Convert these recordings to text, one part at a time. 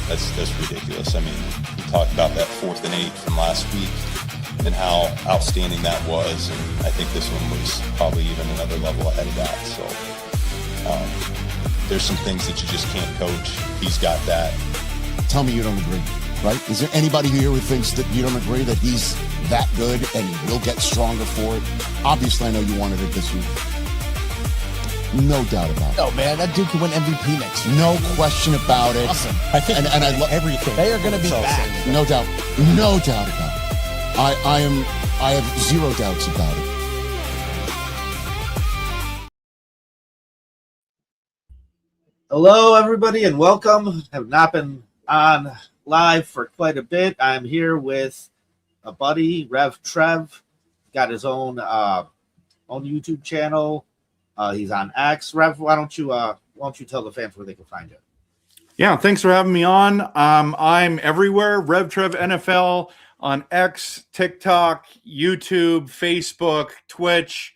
That's ridiculous. I mean, we talked about that 4th and 8 from last week and how outstanding that was, and I think this one was probably even another level ahead of that. So there's some things that you just can't coach. He's got that. Tell me you don't agree, right? Is there anybody here who thinks that you don't agree that he's that good and he will get stronger for it? Obviously, I know you wanted it this week. No doubt about it. No, man, that dude can win MVP next year. No question about it. Awesome. I think and I love everything. They are going to be back. No doubt. No doubt about it. I have zero doubts about it. Hello, everybody, and welcome. Have not been on live for quite a bit. I'm here with a buddy, RevTrev. Got his own YouTube channel. He's on X. Rev, why don't you tell the fans where they can find you? Yeah, thanks for having me on. I'm everywhere. RevTrev NFL on X, TikTok, YouTube, Facebook, Twitch.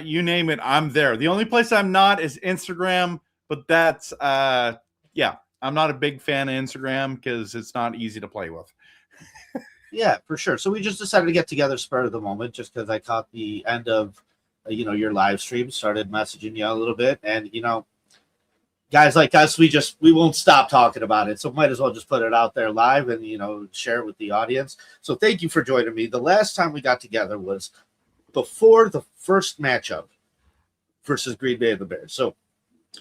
You name it, I'm there. The only place I'm not is Instagram, but that's I'm not a big fan of Instagram because it's not easy to play with. Yeah, for sure. So we just decided to get together spur of the moment, just because I caught the end of your live stream, started messaging you a little bit, and guys like us, we won't stop talking about it, so might as well just put it out there live and share it with the audience. So thank you for joining me. The last time we got together was before the first matchup versus Green Bay and the Bears. So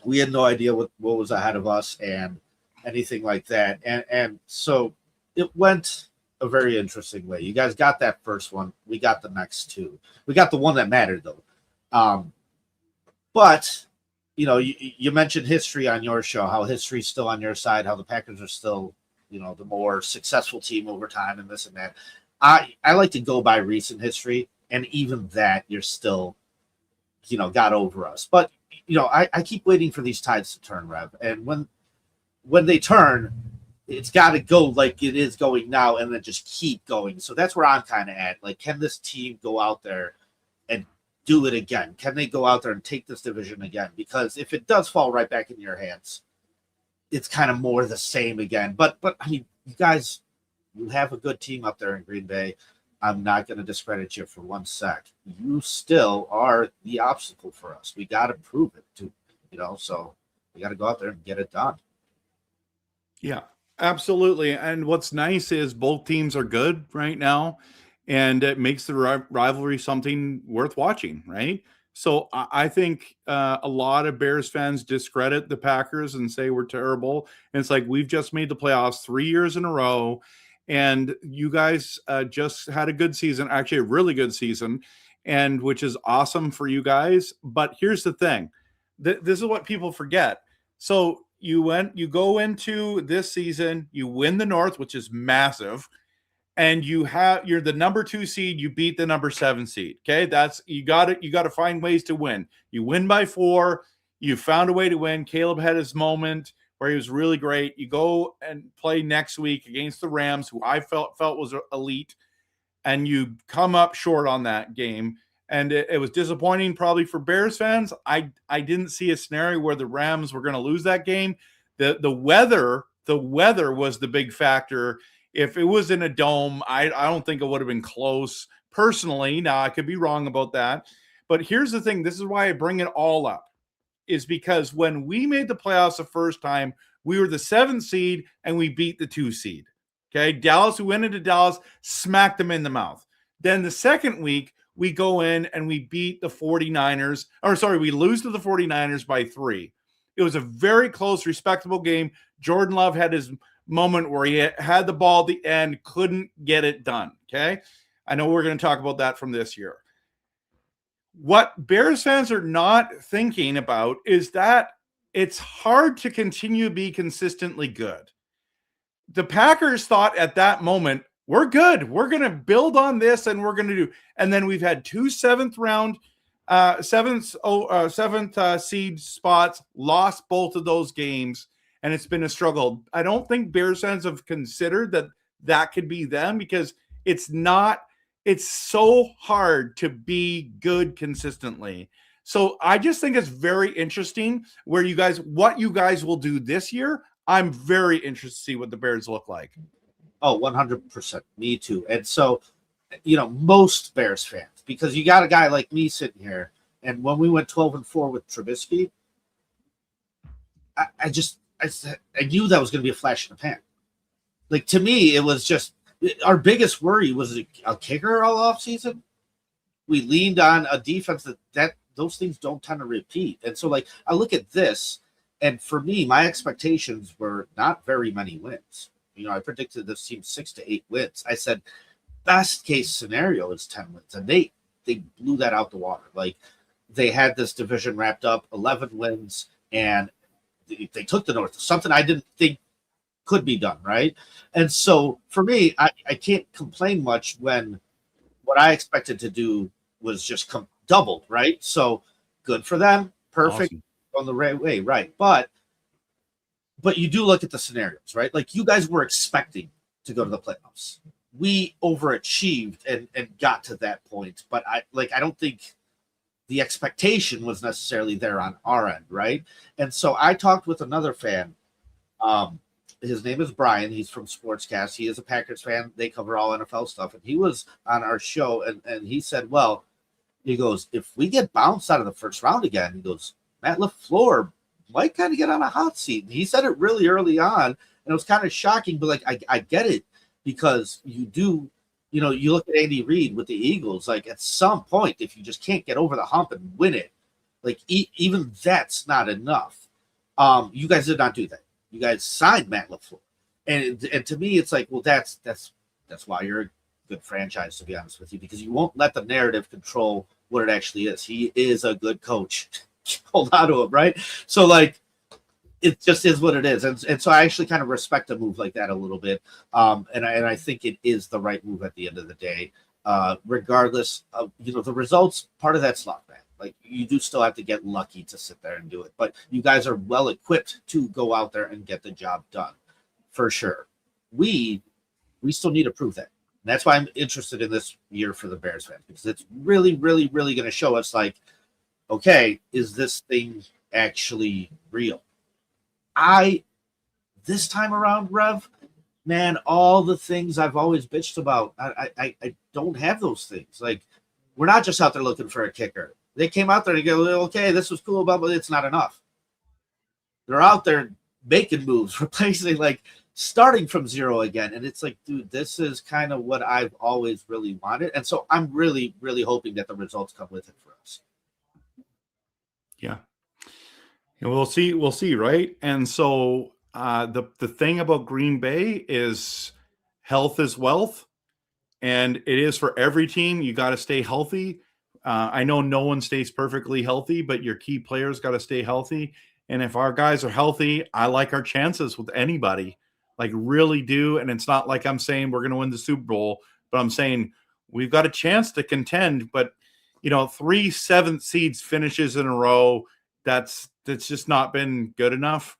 we had no idea what was ahead of us and anything like that, and so it went a very interesting way. You guys got that first one. We got the next two. We got the one that mattered, though. But you mentioned history on your show, how history's still on your side, how the Packers are still, the more successful team over time and this and that. I like to go by recent history, and even that you're still, got over us. But, I keep waiting for these tides to turn, Rev. And when they turn, it's got to go like it is going now and then just keep going. So that's where I'm kind of at. Like, can this team go out there and do it again? Can they go out there and take this division again? Because if it does fall right back in your hands, it's kind of more the same again. But I mean, you guys, you have a good team up there in Green Bay. I'm not going to discredit you for one sec. You still are the obstacle for us. We got to prove it to, so we got to go out there and get it done. Yeah, absolutely. And what's nice is both teams are good right now, and it makes the rivalry something worth watching, right? So I think a lot of Bears fans discredit the Packers and say we're terrible. And it's like, we've just made the playoffs 3 years in a row, and you guys just had a good season, actually a really good season, and which is awesome for you guys. But here's the thing. This is what people forget. So you go into this season, you win the North, which is massive, and you're the number 2 seed, you beat the number 7 seed. Okay, that's you got to find ways to win. You win by 4, you found a way to win. Caleb had his moment where he was really great. You go and play next week against the Rams, who I felt was elite, and you come up short on that game. And it was disappointing probably for Bears fans. I didn't see a scenario where the Rams were going to lose that game. The weather was the big factor. If it was in a dome, I don't think it would have been close personally. Now, I could be wrong about that. But here's the thing. This is why I bring it all up, is because when we made the playoffs the first time, we were the 7th seed and we beat the 2 seed. Okay, Dallas, we went into Dallas, smacked them in the mouth. Then the second week, we go in and we beat the 49ers. We lose to the 49ers by 3. It was a very close, respectable game. Jordan Love had his moment where he had the ball at the end, couldn't get it done. Okay, I know we're going to talk about that from this year. What Bears fans are not thinking about is that it's hard to continue to be consistently good. The Packers thought at that moment, we're good. We're going to build on this, and we're going to do. And then we've had 2 seventh seed spots, lost both of those games, and it's been a struggle. I don't think Bears fans have considered that could be them, because it's not. It's so hard to be good consistently. So I just think it's very interesting what you guys will do this year. I'm very interested to see what the Bears look like. Oh, 100%. Me too. And so, most Bears fans, because you got a guy like me sitting here, and when we went 12-4 with Trubisky, I knew that was going to be a flash in the pan. Like, to me, it was just our biggest worry was a kicker all off season. We leaned on a defense that those things don't tend to repeat. And so, like, I look at this, and for me, my expectations were not very many wins. I predicted this team 6 to 8 wins. I said best case scenario is 10 wins, and they blew that out the water. Like, they had this division wrapped up, 11 wins, and they took the North. Something I didn't think could be done, right? And so for me, I can't complain much when what I expected to do was just doubled, right? So good for them, perfect, Awesome. On the right way, right? But you do look at the scenarios, right? Like, you guys were expecting to go to the playoffs. We overachieved and got to that point, but I don't think the expectation was necessarily there on our end, right? And so I talked with another fan. His name is Brian. He's from Sportscast. He is a Packers fan. They cover all NFL stuff. And he was on our show, and he said, well, he goes, if we get bounced out of the first round again, he goes, Matt LaFleur might kind of get on a hot seat. And he said it really early on, and it was kind of shocking, but like, I get it, because you do, you look at Andy Reid with the Eagles, like, at some point, if you just can't get over the hump and win it, like, even that's not enough. You guys did not do that. You guys signed Matt LaFleur. And to me, it's like, well, that's why you're a good franchise, to be honest with you, because you won't let the narrative control what it actually is. He is a good coach. Hold on to him, right? So, like, it just is what it is. And so I actually kind of respect a move like that a little bit. And I think it is the right move at the end of the day. Regardless of, the results, part of that's luck, man. Like, you do still have to get lucky to sit there and do it. But you guys are well equipped to go out there and get the job done, for sure. We still need to prove that. And that's why I'm interested in this year for the Bears fans, because it's really, really, really going to show us, like, okay, is this thing actually real? This time around, Rev, man, all the things I've always bitched about, I don't have those things. Like, we're not just out there looking for a kicker. They came out there to go, okay, this was cool, but it's not enough. They're out there making moves, replacing, like, starting from zero again. And it's like, dude, this is kind of what I've always really wanted. And so I'm really, really hoping that the results come with it for us. Yeah. And we'll see, right? And so the thing about Green Bay is health is wealth, and it is for every team. You got to stay healthy. I know no one stays perfectly healthy, but your key players got to stay healthy. And if our guys are healthy, I like our chances with anybody, like, really do. And it's not like I'm saying we're going to win the Super Bowl, but I'm saying we've got a chance to contend. But 3 7th seeds finishes in a row, that's just not been good enough.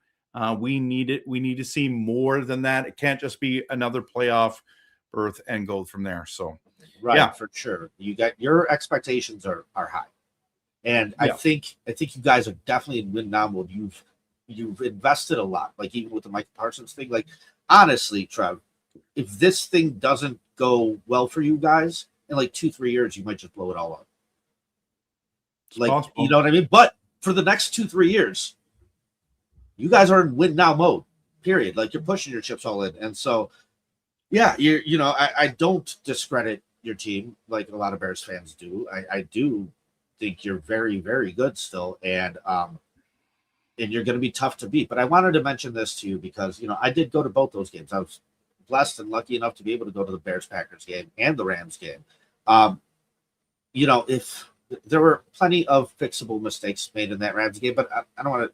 We need it. We need to see more than that. It can't just be another playoff berth and go from there. So, right, yeah, for sure. You got your expectations are high, and yeah. I think you guys are definitely in win now mode. You've invested a lot, like, even with the Mike Parsons thing. Like, honestly, Trev, if this thing doesn't go well for you guys in like 2-3 years, you might just blow it all up. It's like possible. You know what I mean? But for the next 2-3 years, you guys are in win now mode, period. Like, you're pushing your chips all in. And so, yeah, I don't discredit your team like a lot of Bears fans do. I do think you're very, very good still. And you're going to be tough to beat. But I wanted to mention this to you because, I did go to both those games. I was blessed and lucky enough to be able to go to the Bears-Packers game and the Rams game. If there were plenty of fixable mistakes made in that Rams game, but I don't want to.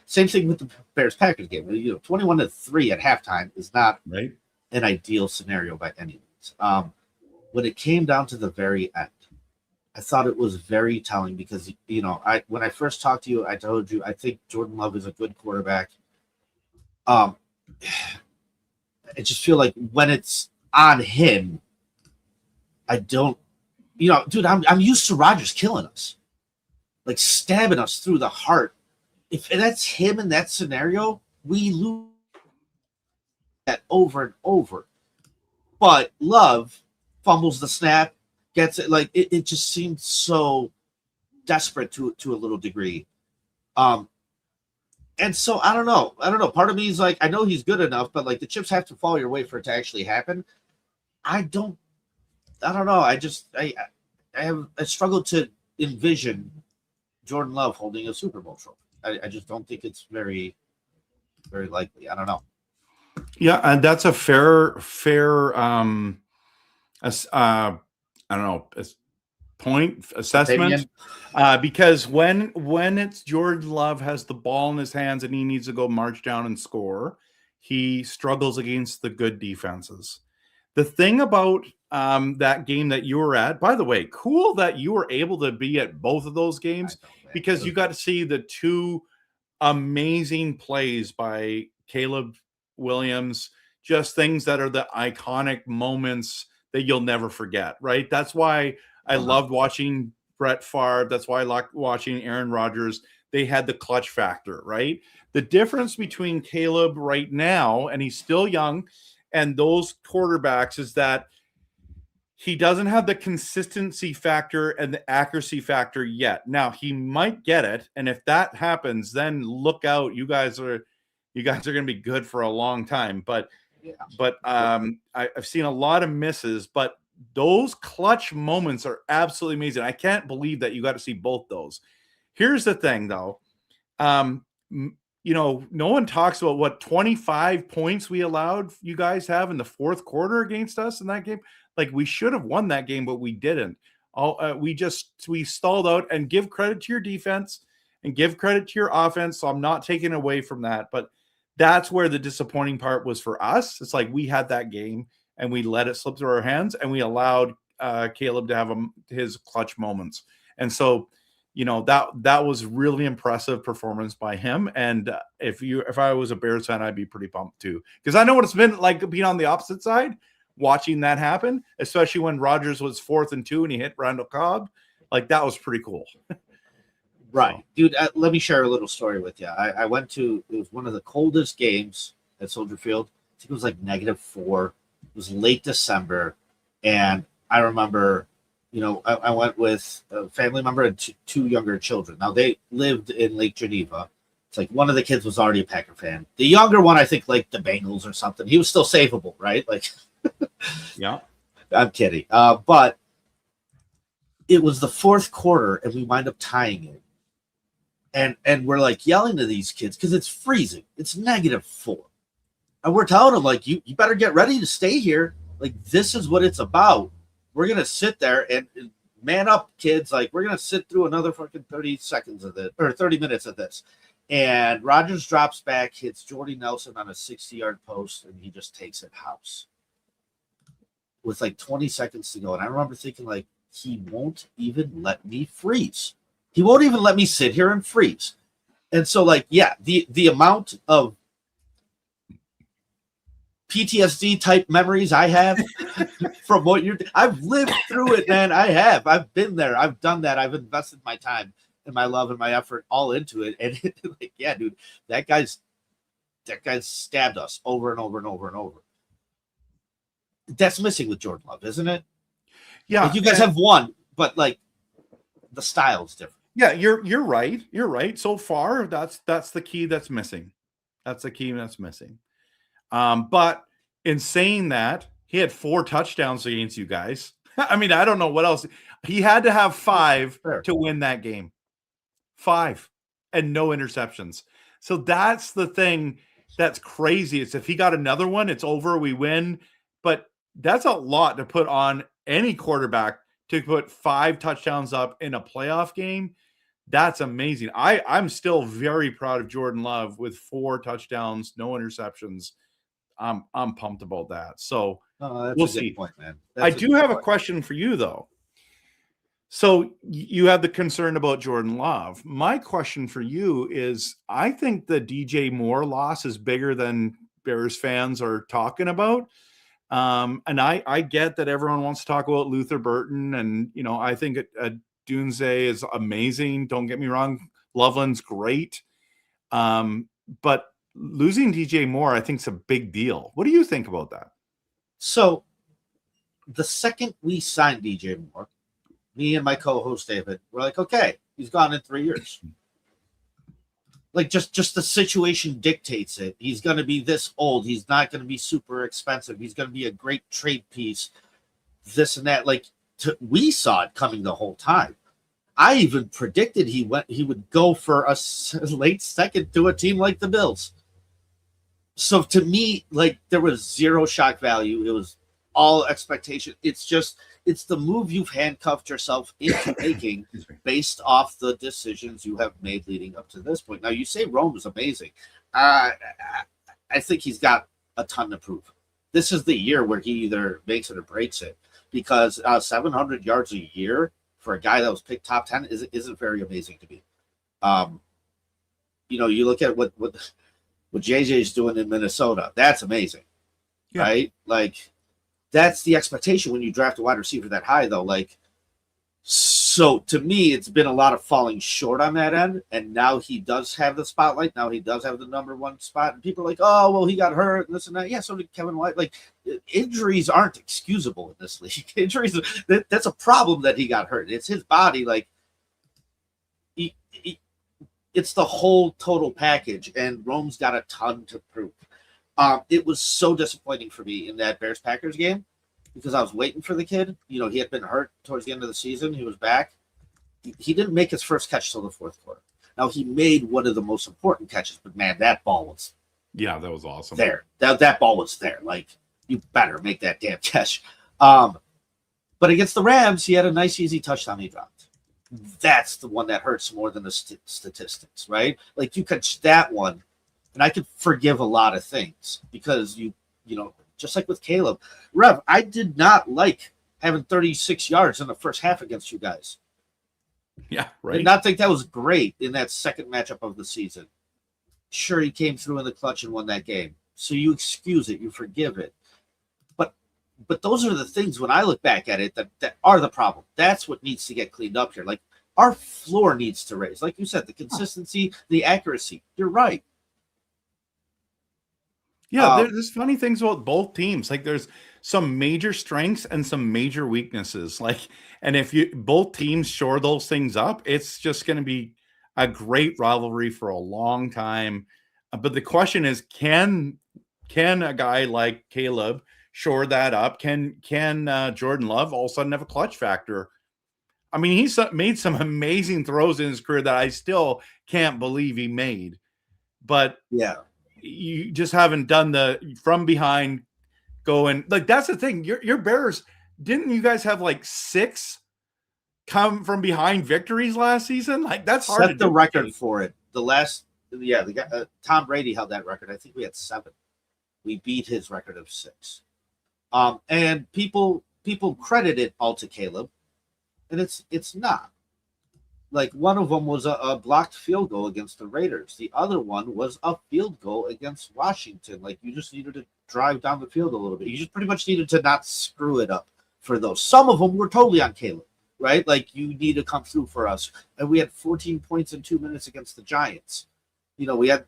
Same thing with the Bears-Packers game. 21-3 at halftime is not Right. an ideal scenario by any means. When it came down to the very end, I thought it was very telling because, when I first talked to you, I told you I think Jordan Love is a good quarterback. I just feel like when it's on him, I don't, dude, I'm used to Rodgers killing us, like stabbing us through the heart. If that's him in that scenario, we lose that over and over. But Love fumbles the snap, gets it. Like it just seemed so desperate to a little degree. And so I don't know. Part of me is like, I know he's good enough, but like the chips have to fall your way for it to actually happen. I don't know. I struggle to envision Jordan Love holding a Super Bowl trophy. I just don't think it's very, very likely. I don't know. Yeah, and that's a fair I don't know, point assessment. Because when it's Jordan Love has the ball in his hands and he needs to go march down and score, he struggles against the good defenses. The thing about that game that you were at, by the way, cool that you were able to be at both of those games, because you got to see the two amazing plays by Caleb Williams, just things that are the iconic moments that you'll never forget, right? That's why I loved watching Brett Favre. That's why I liked watching Aaron Rodgers. They had the clutch factor, right? The difference between Caleb right now, and he's still young, and those quarterbacks is that he doesn't have the consistency factor and the accuracy factor yet. Now he might get it, and if that happens, then look out. You guys are going to be good for a long time. But I've seen a lot of misses, but those clutch moments are absolutely amazing. I can't believe that you got to see both those. Here's the thing, though. No one talks about what 25 points we allowed you guys have in the fourth quarter against us in that game. Like, we should have won that game, but we didn't. We stalled out. And give credit to your defense and give credit to your offense. So I'm not taking away from that, but that's where the disappointing part was for us. It's like we had that game and we let it slip through our hands, and we allowed Caleb to have his clutch moments. And so, that was really impressive performance by him. And if I was a Bears fan, I'd be pretty pumped too, because I know what it's been like being on the opposite side, watching that happen, especially when Rodgers was 4th and 2 and he hit Randall Cobb. Like, that was pretty cool. Right. So, dude, let me share a little story with you. I went to, it was one of the coldest games at Soldier Field. I think it was like -4. It was late December. And I remember, I went with a family member and two younger children. Now, they lived in Lake Geneva. It's like one of the kids was already a Packer fan. The younger one, I think, like the Bengals or something. He was still savable, right? Like, yeah. I'm kidding. But it was the fourth quarter, and we wind up tying it. And we're like yelling to these kids because it's freezing. It's -4. And we're telling them, like, you better get ready to stay here. Like, this is what it's about. We're going to sit there and man up, kids. Like, we're going to sit through another fucking 30 seconds of this, or 30 minutes of this. And Rodgers drops back, hits Jordy Nelson on a 60-yard post, and he just takes it house with like 20 seconds to go. And I remember thinking, like, he won't even let me freeze. He won't even let me sit here and freeze. And so, like, yeah, the amount of PTSD type memories I have from what I've lived through it, man. I have. I've been there. I've done that. I've invested my time and my love and my effort all into it. And like, yeah, dude, that guy's stabbed us over and over and over and over. That's missing with Jordan Love, isn't it? Yeah. Like, you guys have won, but like the style's different. Yeah, you're right. You're right. So far, that's the key that's missing. That's the key that's missing. But in saying that, he had 4 touchdowns against you guys. I mean, I don't know what else. He had to have 5 to win that game. 5 and no interceptions. So that's the thing that's crazy. It's if he got another one, it's over, we win. But that's a lot to put on any quarterback, to put 5 touchdowns up in a playoff game. That's amazing. I'm still very proud of Jordan Love with 4 touchdowns, no interceptions. I'm pumped about that. So we'll see. Point, man. I do have a question for you, though. So you have the concern about Jordan Love. My question for you is, I think the DJ Moore loss is bigger than Bears fans are talking about. And I get that everyone wants to talk about Luther Burton, and I think Dunze is amazing. Don't get me wrong, Loveland's great. But losing DJ Moore, I think, is a big deal. What do you think about that? So the second we signed DJ Moore, me and my co-host David were like, okay, he's gone in 3 years. Like just the situation dictates it. He's going to be this old. He's not going to be super expensive. He's going to be a great trade piece. This and that. Like we saw it coming the whole time. I even predicted he would go for a late second to a team like the Bills. So to me, like there was zero shock value. It was all expectation. It's the move you've handcuffed yourself into making based off the decisions you have made leading up to this point. Now you say Rome is amazing. I think he's got a ton to prove. This is the year where he either makes it or breaks it, because 700 yards a year for a guy that was picked top 10 isn't very amazing to me. You look at what JJ's doing in Minnesota. That's amazing, right? Like that's the expectation when you draft a wide receiver that high, though. Like, so to me, it's been a lot of falling short on that end. And now he does have the spotlight. Now he does have the number one spot. And people are like, oh, well, he got hurt and this and that. Yeah, so did Kevin White. Like, injuries aren't excusable in this league. Injuries, that's a problem that he got hurt. It's his body. Like, it's the whole total package. And Rome's got a ton to prove. It was so disappointing for me in that Bears-Packers game because I was waiting for the kid. He had been hurt towards the end of the season. He was back. He didn't make his first catch till the fourth quarter. Now, he made one of the most important catches, but, man, that ball was that was awesome. There. That ball was there. Like, you better make that damn catch. But against the Rams, he had a nice, easy touchdown he dropped. That's the one that hurts more than the statistics, right? Like, you catch that one. And I could forgive a lot of things because just like with Caleb, Rev, I did not like having 36 yards in the first half against you guys. Yeah, right. I did not think that was great in that second matchup of the season. Sure, he came through in the clutch and won that game. So you excuse it, you forgive it. But those are the things when I look back at it that are the problem. That's what needs to get cleaned up here. Like our floor needs to raise. Like you said, the consistency, the accuracy. You're right. Yeah, there's funny things about both teams. Like there's some major strengths and some major weaknesses. Like, and if both teams shore those things up, it's just going to be a great rivalry for a long time. But the question is, can a guy like Caleb shore that up? Can Jordan Love all of a sudden have a clutch factor? I mean, he's made some amazing throws in his career that I still can't believe he made. But yeah. You just haven't done the from behind going. Like that's the thing. Your Bears, didn't you guys have like 6 come from behind victories last season? Like that's hard set the record for it. The guy, Tom Brady held that record. I think we had 7. We beat his record of 6. And people credit it all to Caleb, and it's not. Like one of them was a blocked field goal against the Raiders. The other one was a field goal against Washington. Like you just needed to drive down the field a little bit. You just pretty much needed to not screw it up for those. Some of them were totally on Caleb, right? Like you need to come through for us. And we had 14 points in 2 minutes against the Giants. We had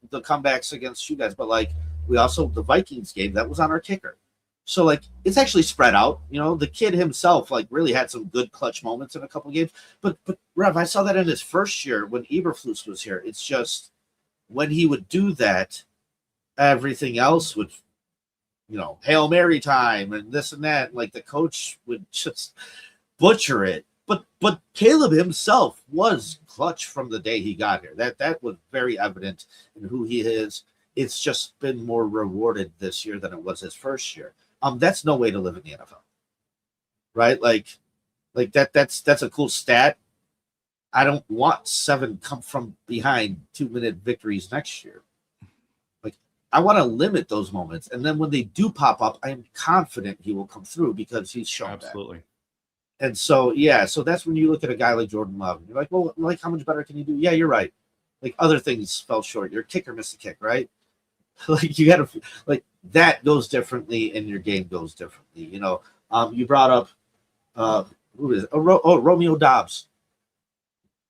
the comebacks against you guys, but like we also the Vikings game that was on our kicker. So, like, it's actually spread out. The kid himself, like, really had some good clutch moments in a couple of games. But Rev, I saw that in his first year when Eberflus was here. It's just when he would do that, everything else would, Hail Mary time and this and that. Like, the coach would just butcher it. But Caleb himself was clutch from the day he got here. That was very evident in who he is. It's just been more rewarded this year than it was his first year. That's no way to live in the NFL, right? Like that's a cool stat. I don't want 7 come from behind 2-minute victories next year. Like I want to limit those moments, and then when they do pop up, I am confident he will come through because he's shown absolutely. That. And so so that's when you look at a guy like Jordan Love, and you're like, well, like how much better can you do? Yeah, you're right. Like other things fell short. Your kicker missed a kick, right? Like you got to like that goes differently and your game goes differently. You brought up who is it? Romeo Dobbs.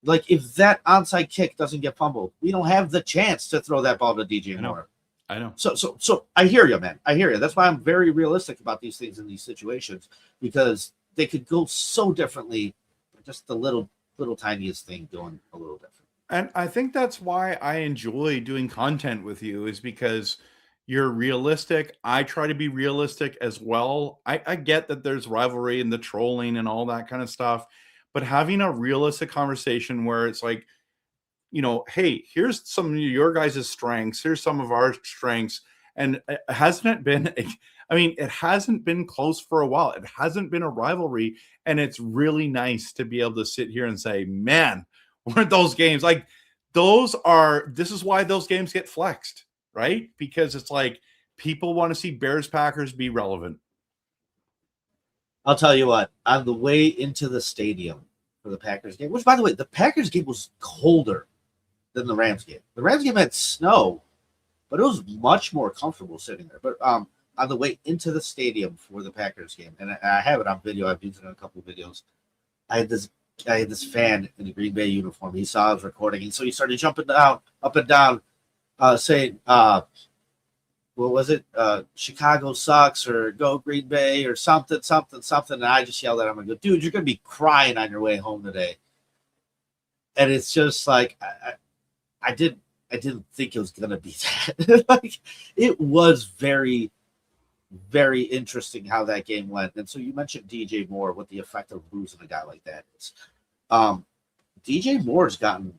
Like, if that onside kick doesn't get fumbled, we don't have the chance to throw that ball to DJ Moore. I know. So I hear you, man. I hear you. That's why I'm very realistic about these things in these situations, because they could go so differently. Just the little tiniest thing going a little different. And I think that's why I enjoy doing content with you, is because you're realistic. I try to be realistic as well. I get that there's rivalry and the trolling and all that kind of stuff, but having a realistic conversation where it's like, hey, here's some of your guys' strengths, here's some of our strengths. And hasn't it been, it hasn't been close for a while. It hasn't been a rivalry. And it's really nice to be able to sit here and say, man, weren't those games like this is why those games get flexed, right? Because it's like people want to see Bears Packers be relevant. I'll tell you what, on the way into the stadium for the Packers game, which, by the way, the Packers game was colder than the Rams game. The Rams game had snow, but it was much more comfortable sitting there. But on the way into the stadium for the Packers game, and I have it on video, I've used it in a couple of videos, I had this fan in the Green Bay uniform. He saw I was recording, and so he started jumping up and down, saying, what was it? Chicago sucks, or go Green Bay, or something. And I just yelled at him and go, dude, you're going to be crying on your way home today. And it's just like, I didn't think it was going to be that. Like, it was very, very interesting how that game went. And so you mentioned DJ Moore, what the effect of losing a guy like that is. DJ Moore's gotten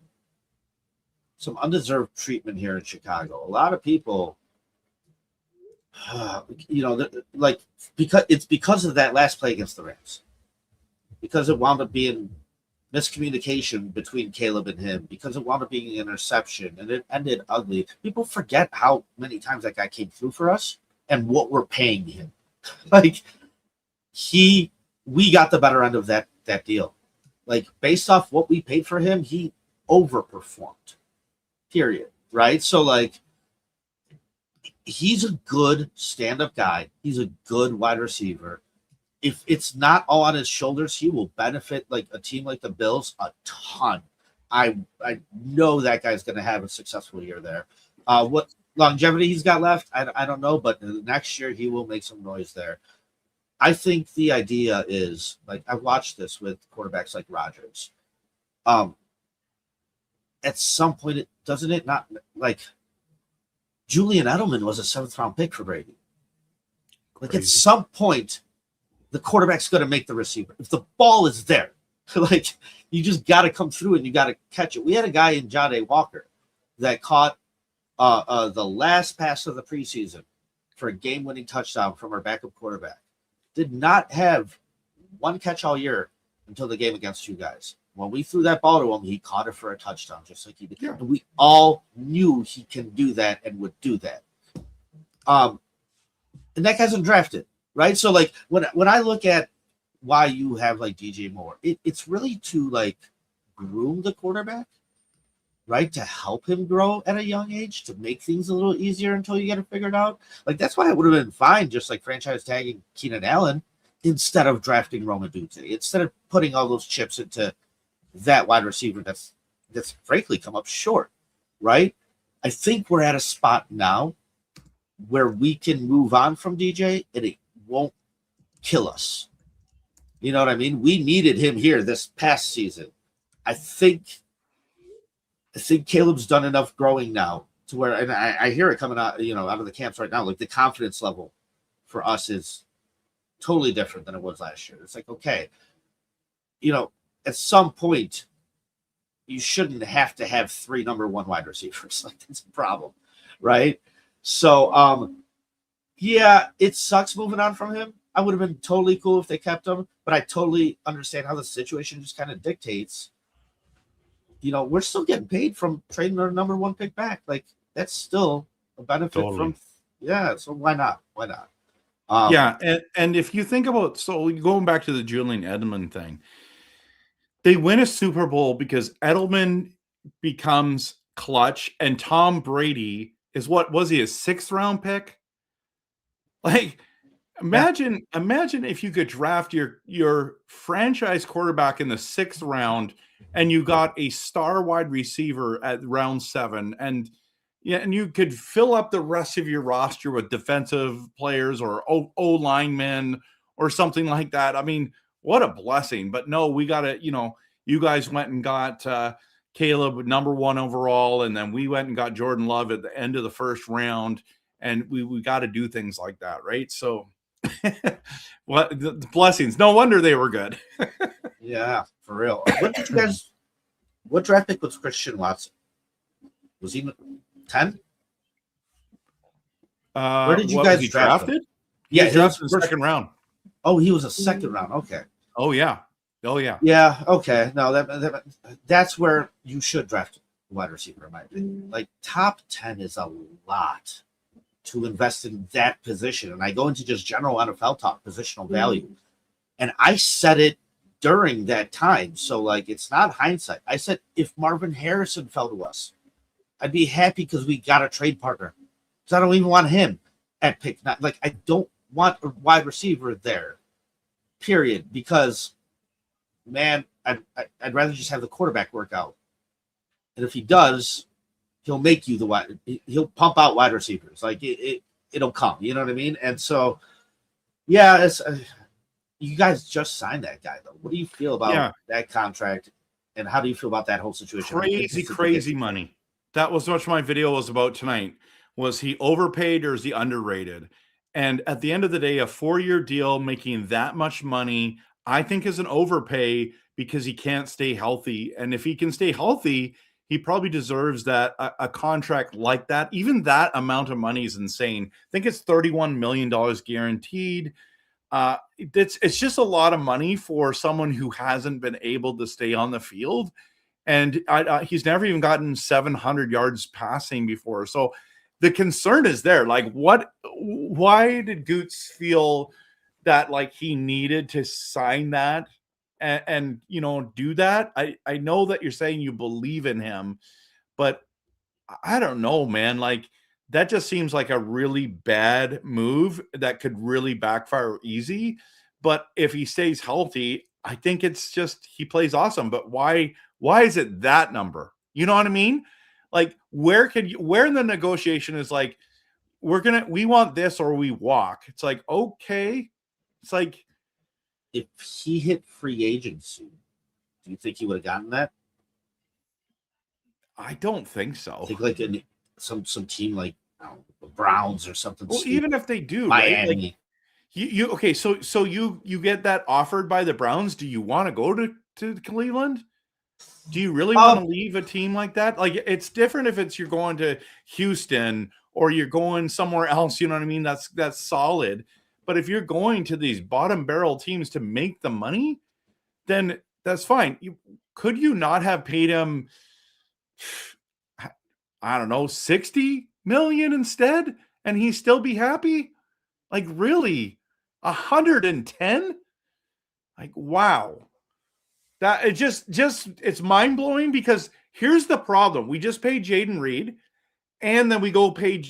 some undeserved treatment here in Chicago. A lot of people, because of that last play against the Rams, because it wound up being miscommunication between Caleb and him, because it wound up being an interception and it ended ugly. People forget how many times that guy came through for us and what we're paying him. Like, we got the better end of that deal. Like, based off what we paid for him, he overperformed. Period. Right? So, like, he's a good stand-up guy. He's a good wide receiver. If it's not all on his shoulders, he will benefit like a team like the Bills a ton. I know that guy's going to have a successful year there. What longevity he's got left, I don't know, but next year he will make some noise there. I think the idea is, like, I've watched this with quarterbacks like Rodgers. At some point, doesn't it not, like, Julian Edelman was a 7th-round pick for Brady. Like, crazy. At some point, the quarterback's going to make the receiver. If the ball is there, like, you just got to come through and you got to catch it. We had a guy in Jade Walker that caught the last pass of the preseason for a game-winning touchdown from our backup quarterback. Did not have one catch all year until the game against you guys. When we threw that ball to him, he caught it for a touchdown, just like he did. Yeah. We all knew he can do that and would do that. And that guy's undrafted, right? So, like, when I look at why you have, like, DJ Moore, it's really to, like, groom the quarterback, right? To help him grow at a young age, to make things a little easier until you get it figured out. Like, that's why it would have been fine just, like, franchise tagging Keenan Allen instead of drafting Roma Dute, instead of putting all those chips into that wide receiver that's frankly come up short, right? I think we're at a spot now where we can move on from DJ and it won't kill us. You know what I mean? We needed him here this past season. I think Caleb's done enough growing now to where, and I hear it coming out, out of the camps right now, like, the confidence level for us is totally different than it was last year. It's like, okay, at some point, you shouldn't have to have 3 number 1 wide receivers. Like, that's a problem, right? So, yeah, it sucks moving on from him. I would have been totally cool if they kept him, but I totally understand how the situation just kind of dictates. We're still getting paid from trading our number 1 pick back. Like, that's still a benefit from, yeah. So why not? Why not? Yeah, and if you think about, so going back to the Julian Edelman thing, they win a Super Bowl because Edelman becomes clutch, and Tom Brady is, what was he, a 6th round pick? Like, Imagine if you could draft your franchise quarterback in the 6th round and you got a star wide receiver at round 7, and you could fill up the rest of your roster with defensive players or O linemen or something like that. I mean, what a blessing. But no, we got to, you guys went and got Caleb #1 overall, and then we went and got Jordan Love at the end of the 1st round, and we got to do things like that, right? So what the blessings. No wonder they were good. Yeah, for real. What draft pick was Christian Watson? Was he 10? Where did you guys draft him? Yeah, he drafted in the 2nd round. Oh, he was a 2nd round. Okay. Oh yeah. Yeah. Okay. No, that's where you should draft a wide receiver, in my opinion. Like top 10 is a lot to invest in that position. And I go into just general NFL talk, positional value. And I said it during that time. So like, it's not hindsight. I said, if Marvin Harrison fell to us, I'd be happy because we got a trade partner. Because I don't even want him at pick 9. Like, I don't want a wide receiver there, period. Because, man, I'd rather just have the quarterback work out. And if he does, he'll make you he'll pump out wide receivers. Like, it'll come. You know what I mean? And so, yeah, you guys just signed that guy, though. What do you feel about that contract? And how do you feel about that whole situation? Crazy money. That was what my video was about tonight. Was he overpaid or is he underrated? And at the end of the day, a 4-year deal making that much money, I think is an overpay because he can't stay healthy. And if he can stay healthy, he probably deserves that a contract like that. Even that amount of money is insane. I think it's $31 million guaranteed. It's just a lot of money for someone who hasn't been able to stay on the field. And he's never even gotten 700 yards passing before. So the concern is there. Like, why did Goots feel that like he needed to sign that and do that? I know that you're saying you believe in him, but I don't know, man. Like, that just seems like a really bad move that could really backfire easy. But if he stays healthy, I think it's just he plays awesome. But why is it that number? You know what I mean? Like, where in the negotiation is like, we want this or we walk. It's like, okay. It's like, if he hit free agency, do you think he would have gotten that? I don't think so. I think like some team like the Browns or something. Well, even if they do, Miami. Right? Like, you okay? So you get that offered by the Browns. Do you want to go to Cleveland? Do you really want to leave a team like that? Like, it's different if you're going to Houston or you're going somewhere else. You know what I mean? That's solid. But if you're going to these bottom barrel teams to make the money, then that's fine. Could you not have paid him, I don't know, $60 million instead, and he'd still be happy? Like, really? 110? Like, wow. That it just it's mind-blowing, because here's the problem. We just paid Jaden Reed, and then we go pay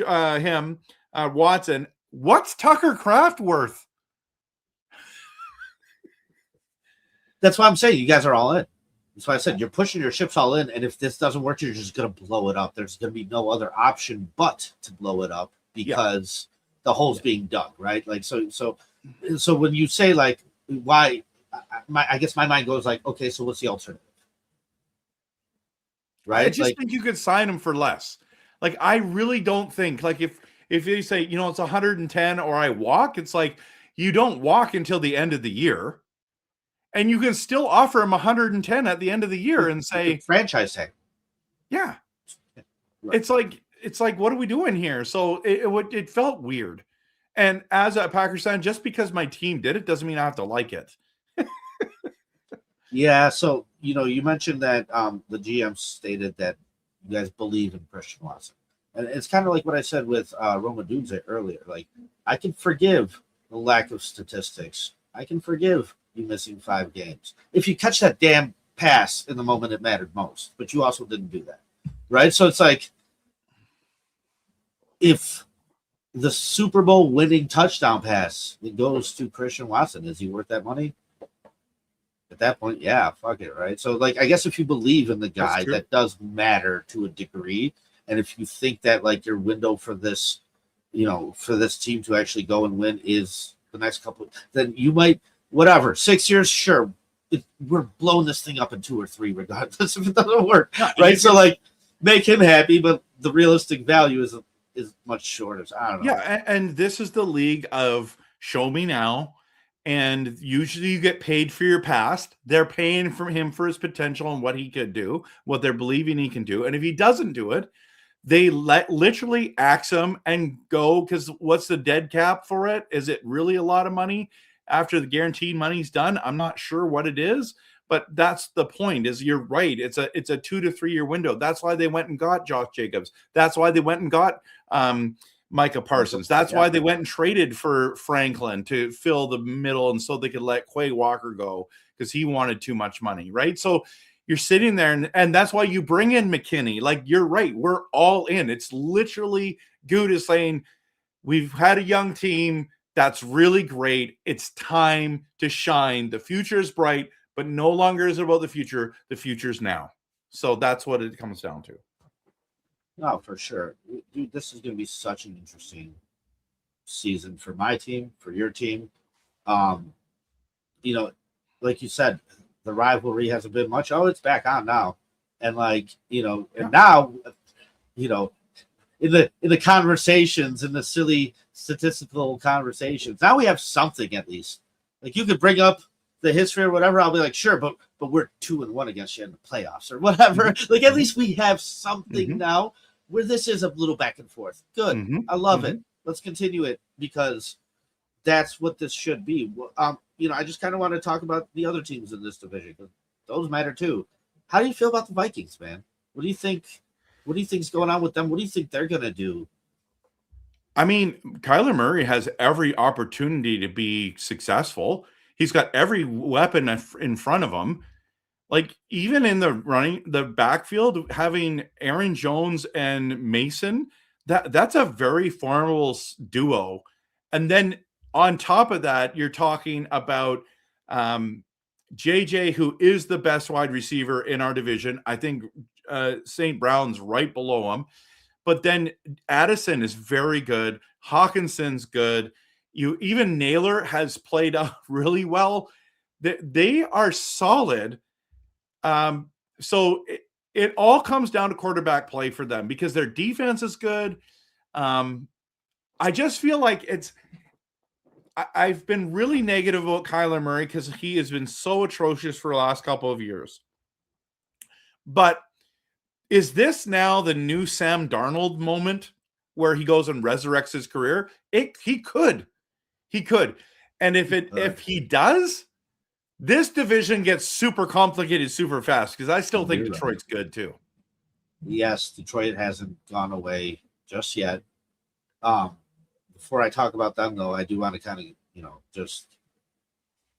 him, Watson. What's Tucker Kraft worth? That's why I'm saying you guys are all in. That's why I said you're pushing your chips all in, and if this doesn't work, you're just going to blow it up. There's going to be no other option but to blow it up, because the hole's being dug, right? Like, so when you say like, why, I guess my mind goes like, okay, so what's the alternative? Right? I just think you could sign him for less. Like, I really don't think, like, if you say, it's 110 or I walk, it's like, you don't walk until the end of the year. And you can still offer him 110 at the end of the year and say franchise tag. Yeah. Right. It's like, what are we doing here? So it felt weird. And as a Packers fan, just because my team did it doesn't mean I have to like it. Yeah. So, you mentioned that the GM stated that you guys believe in Christian Watson. And it's kind of like what I said with Roma Dunze earlier. Like, I can forgive the lack of statistics. I can forgive you missing 5 games if you catch that damn pass in the moment it mattered most, but you also didn't do that, right? So it's like, if the Super Bowl winning touchdown pass, it goes to Christian Watson. Is he worth that money? At that point, yeah, fuck it, right? So, like, I guess if you believe in the guy, that does matter to a degree. And if you think that, like, your window for this, for this team to actually go and win is the next couple, then you might, whatever, 6 years, sure. We're blowing this thing up in 2 or 3 regardless if it doesn't work, right? So, like, make him happy, but the realistic value is much shorter. So I don't know. Yeah, and this is the league of show me now. And usually you get paid for your past. They're paying for him for his potential and what he could do, what they're believing he can do. And if he doesn't do it, they literally axe him and go, because what's the dead cap for it? Is it really a lot of money after the guaranteed money's done? I'm not sure what it is, but that's the point. Is you're right. It's a 2 to 3 year window. That's why they went and got Josh Jacobs. That's why they went and got Micah Parsons. That's why they went and traded for Franklin to fill the middle, and so they could let Quay Walker go because he wanted too much money, right? So you're sitting there, and that's why you bring in McKinney. Like, you're right. We're all in. It's literally Good is saying, we've had a young team that's really great. It's time to shine. The future is bright, but no longer is it about the future. The future's now. So that's what it comes down to. No, for sure. Dude, this is going to be such an interesting season for my team, for your team. Like you said, the rivalry hasn't been much. Oh, it's back on now. And now, in the conversations, in the silly statistical conversations, now we have something at least. Like, you could bring up the history or whatever. I'll be like, sure, but we're 2-1 against you in the playoffs or whatever. Mm-hmm. Like, at least we have something now where this is a little back and forth. Good. I love it. Let's continue it, because that's what this should be. I just kind of want to talk about the other teams in this division, because those matter too. How do you feel about the Vikings, man? What do you think? What do you think's going on with them? What do you think they're going to do? I mean, Kyler Murray has every opportunity to be successful. He's got every weapon in front of him. Like, even in the backfield, having Aaron Jones and Mason, that's a very formidable duo. And then on top of that, you're talking about JJ, who is the best wide receiver in our division. I think St. Brown's right below him. But then Addison is very good. Hawkinson's good. Even Naylor has played out really well. They are solid. So it all comes down to quarterback play for them, because their defense is good. I just feel like I've been really negative about Kyler Murray because he has been so atrocious for the last couple of years. But is this now the new Sam Darnold moment where he goes and resurrects his career? He could. And if he does, this division gets super complicated super fast, because I still think Detroit's good too. Yes, Detroit hasn't gone away just yet. Before I talk about them, though, I do want to kind of, just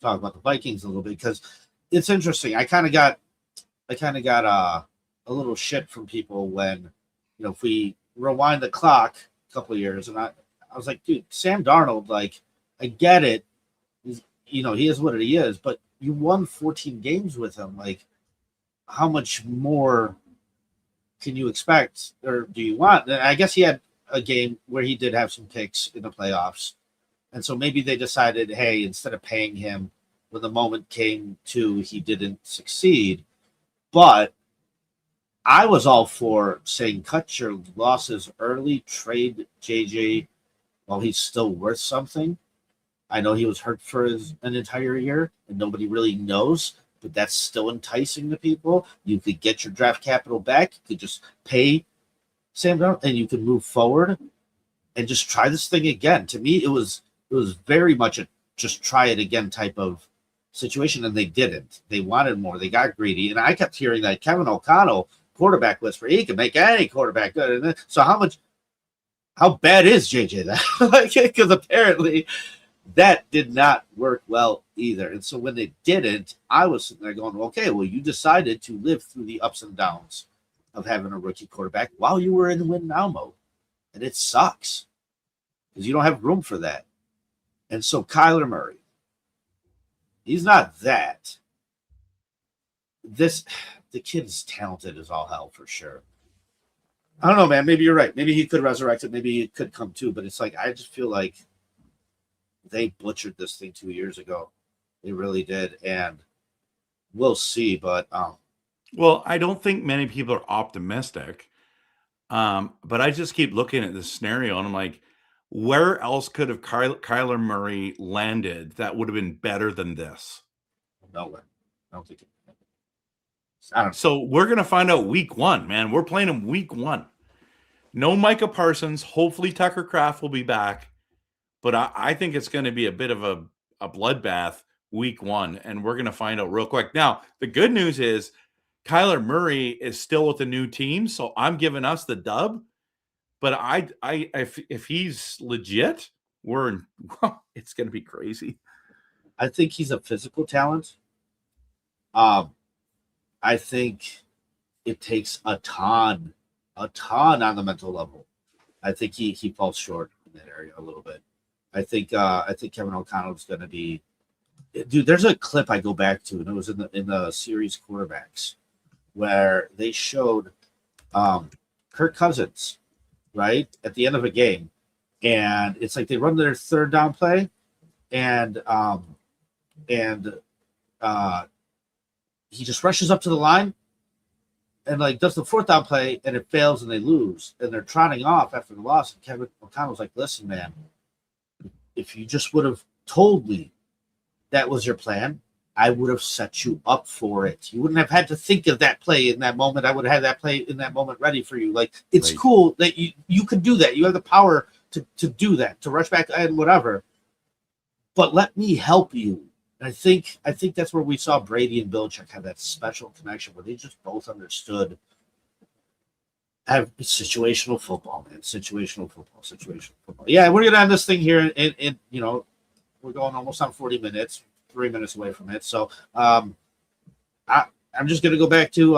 talk about the Vikings a little bit, because it's interesting. I kind of got a little shit from people when, if we rewind the clock a couple of years, and I was like, dude, Sam Darnold, like, I get it. He is what he is, but you won 14 games with him. Like, how much more can you expect, or do you want? And I guess he had a game where he did have some picks in the playoffs. And so maybe they decided, hey, instead of paying him when the moment came to, he didn't succeed. But I was all for saying, cut your losses early, trade JJ while he's still worth something. I know he was hurt for an entire year, and nobody really knows, but that's still enticing to people. You could get your draft capital back. You could just pay Sam Darnold, and you could move forward and just try this thing again. To me, it was very much a just try it again type of situation, and they didn't. They wanted more. They got greedy, and I kept hearing that Kevin O'Connell, quarterback whisperer, he can make any quarterback good. And so how bad is JJ that? Because apparently that did not work well either. And so when they didn't, I was sitting there going, okay, well, you decided to live through the ups and downs of having a rookie quarterback while you were in the win now mode. And it sucks. because you don't have room for that. And so Kyler Murray, he's not that. The kid's talented as all hell for sure. I don't know, man. Maybe you're right. Maybe he could resurrect it. Maybe it could come too. But it's like I just feel like they butchered this thing 2 years ago. They really did, and we'll see. But Well, I don't think many people are optimistic. But I just keep looking at this scenario and I'm like, where else could have Kyler Murray landed that would have been better than this? nowhere. I don't think. I don't know. So we're going to find out week 1, man. We're playing him week 1. No Micah Parsons. Hopefully Tucker Kraft will be back. But I think it's going to be a bit of a bloodbath week 1. And we're going to find out real quick. Now, the good news is Kyler Murray is still with the new team. So I'm giving us the dub. But if he's legit, it's going to be crazy. I think he's a physical talent. I think it takes a ton on the mental level. I think he falls short in that area a little bit. I think Kevin O'Connell is going to be, dude. There's a clip I go back to, and it was in the series quarterbacks where they showed Kirk Cousins right at the end of a game, and it's like they run their third down play, and he just rushes up to the line and like does the fourth down play, and it fails and they lose, and they're trotting off after the loss. And Kevin O'Connell's like, listen, man, if you just would have told me that was your plan, I would have set you up for it. You wouldn't have had to think of that play in that moment. I would have had that play in that moment ready for you. Like, it's Right. cool that you could do that. You have the power to do that, to rush back and whatever. But let me help you. And I think that's where we saw Brady and Belichick have that special connection where they just both understood have situational football, man. Situational football. Yeah, we're gonna end this thing here and we're going almost on 40 minutes, 3 minutes away from it. So I'm just gonna go back to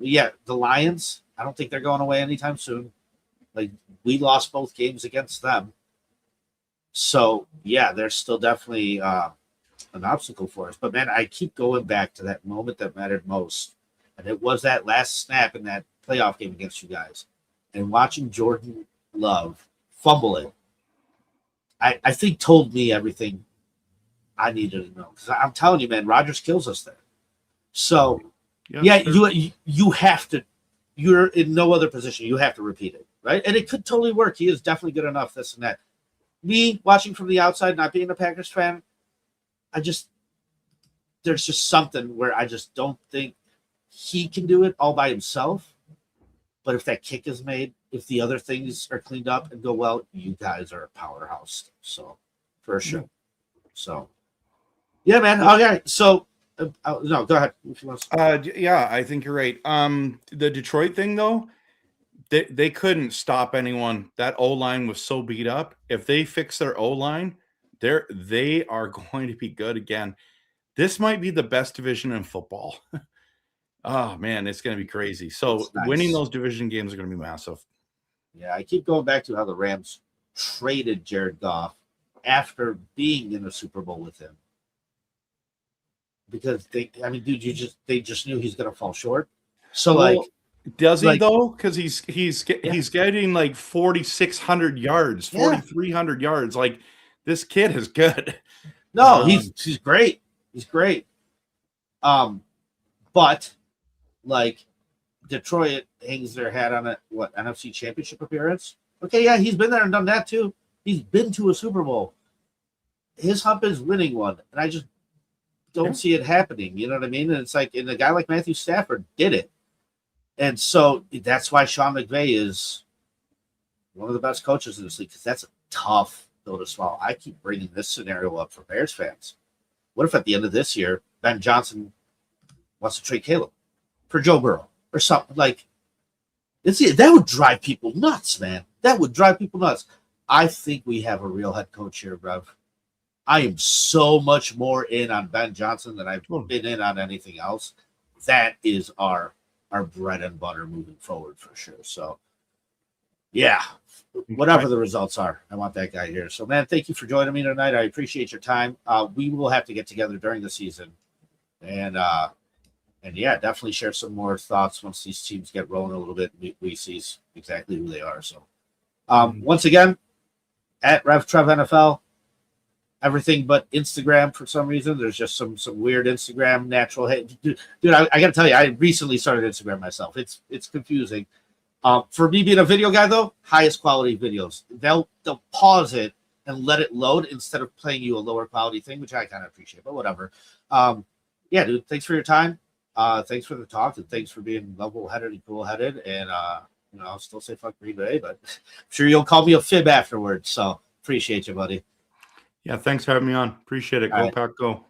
the Lions. I don't think they're going away anytime soon. Like, we lost both games against them. So yeah, they're still definitely an obstacle for us. But man, I keep going back to that moment that mattered most. And it was that last snap in that playoff game against you guys. And watching Jordan Love fumble it, I think told me everything I needed to know. Because I'm telling you, man, Rodgers kills us there. So, you have to. You're in no other position. You have to repeat it, right? And it could totally work. He is definitely good enough, this and that. Me, watching from the outside, not being a Packers fan, there's just something where I just don't think he can do it all by himself. But if that kick is made, if the other things are cleaned up and go well, you guys are a powerhouse. So, for sure. So, yeah, man. Okay. So, no, go ahead. If you want to... Yeah, I think you're right. The Detroit thing, though, they couldn't stop anyone. That O-line was so beat up. If they fix their O-line, they are going to be good again. This might be the best division in football. Oh, man, it's going to be crazy. So Nice. Winning those division games are going to be massive. Yeah, I keep going back to how the Rams traded Jared Goff after being in a Super Bowl with him. Because they just knew he's going to fall short. So, does he though? Because he's getting like 4,600 yards, 4,300 yards. Like, this kid is good. No, he's great. He's great. But like, Detroit hangs their hat on it. What, NFC Championship appearance? Okay, yeah, he's been there and done that too. He's been to a Super Bowl. His hump is winning one, and I just don't see it happening. You know what I mean? And it's like, and a guy like Matthew Stafford did it. And so that's why Sean McVay is one of the best coaches in this league, because that's a tough pill to swallow. I keep bringing this scenario up for Bears fans. What if at the end of this year, Ben Johnson wants to trade Caleb for Joe Burrow or something? Like, that would drive people nuts, man. That would drive people nuts. I think we have a real head coach here, Rev. I am so much more in on Ben Johnson than I've been in on anything else. That is our bread and butter moving forward for sure. So, Yeah. Whatever the results are, I want that guy here. So, man, thank you for joining me tonight. I appreciate your time. We will have to get together during the season, and yeah, definitely share some more thoughts once these teams get rolling a little bit. We see exactly who they are. So, once again, at RevTrev NFL, everything but Instagram for some reason. There's just some weird Instagram natural hate. Dude, I got to tell you, I recently started Instagram myself. It's confusing. For me being a video guy, though, highest quality videos. They'll pause it and let it load instead of playing you a lower quality thing, which I kind of appreciate, but whatever. Yeah, dude, thanks for your time. Thanks for the talk, and thanks for being level-headed and cool-headed. And, I'll still say fuck Green Bay, but I'm sure you'll call me a fib afterwards. So appreciate you, buddy. Yeah, thanks for having me on. Appreciate it. Go Pack, go.